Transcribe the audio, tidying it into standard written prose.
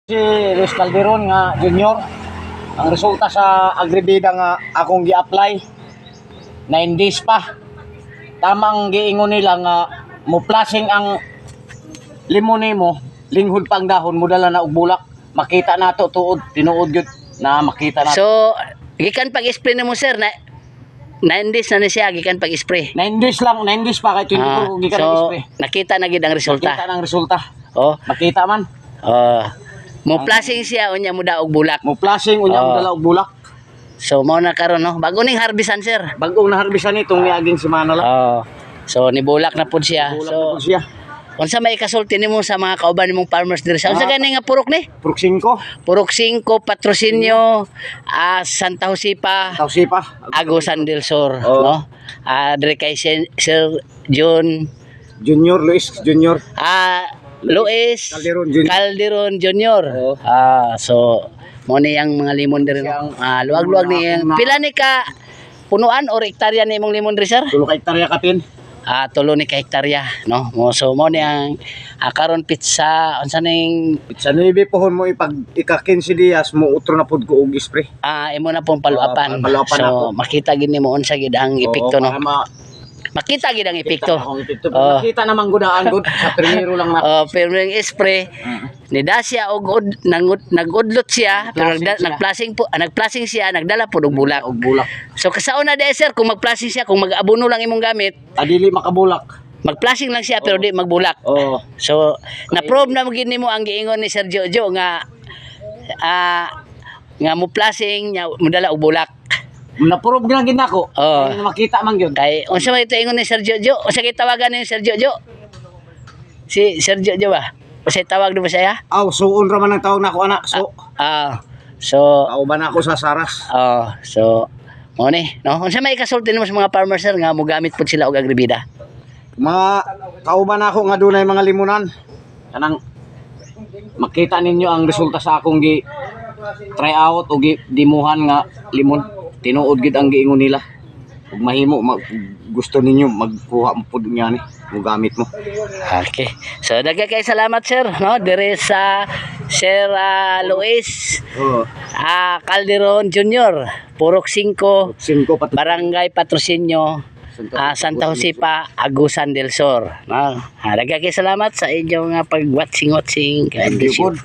Si Luis Calderon nga junior, ang resulta sa agribida nga akong gi-apply 9 days pa. Tamang giingon nila nga mo plasing ang limon nimo, linghod pang dahon mo dala na og bulak. Makita nato tuod, tinuod gyud na makita nato. So, gikan pag-spray nimo sir na 9 days na ni siya gikan pag-spray. 9 days lang, 9 days pa kay 24 gikan so, spray. nakita na gid ang resulta. Makita nang resulta. Oh, Makita man. mo plasing siya unya mo daog bulak. Mo plasing unya mo dala og bulak. So mao na karon no, bago ning harbisan sir. Bagong naharbisan itong niaging semana lang. So ni bulak na pud siya. Bulak So na po siya. unsa may kasulti nimo sa mga kauban nimong farmers diri sa unsa gani nga purok ni? Purok 5, Purok 5, Patrocinio, Santa Josipa, Tausipa, Agusan del Sur, Oh. no? Diri kay Sir John Junior Luis Junior. Luis Calderon Junior. Calderon Junior. Oh. So mo ni ang mga limon diri no. Luwag-luwag ni pila ni ka punuan or hektarya ni imong limon diri sir? 2 ka hektarya kapin. 3 ni ka hektarya, no? So mo ni ang karon pizza unsa ning Sa 9 pohon mo ipag ika 15 dias mo utro na pud ko og spray. imo na pong paluapan. Paluapan So ako. makita gid nimo unsa gid ang epekto no. Makita gid ang epekto. Nakita naman gudaan gud sa primero lang na. Pero yung spray ni siya og nagudlot siya pero nagplasing po nagplasing siya nagdala po og bulak. Og bulak. So kasauna na sir kung magplasing siya kung mag-abono lang imong gamit Adili makabulak. magplasing lang siya pero di magbulak. So na-prove na magin nimo ang giingon ni Sir Jojo nga nga mo plasing nya mudala og bulak. Napurog na gid nako. Oh. Makita man gyud. Kay unsa may ingon ni Sir Jojo? Unsa kay tawagan ni Sir Jojo? Si Sir Jojo ba? Unsa tawag mo siya? Aw, suon ra man ang tawag nako anak. So kauban ako sa Saras. so mo ni, no? Unsa may kasulti nimo sa mga farmers sir nga mogamit pud sila og agribida? Mga kauban ako nga dunay mga limunan. Kanang makita ninyo ang resulta sa akong gi try out o gi dimuhan nga limon. Tinuod gid ang giingon nila. Ug mahimo gusto ninyo magkuha mo pud niya ni mo gamit mo. Okay. So daghang kay salamat sir, no? Dire sa Sir Luis Calderon Junior, Purok 5, 5 pat Barangay Patrocinio, Santa Josipa, Agusan del Sur, no? Daghang kay salamat sa inyong pag-watching. Thank you, good.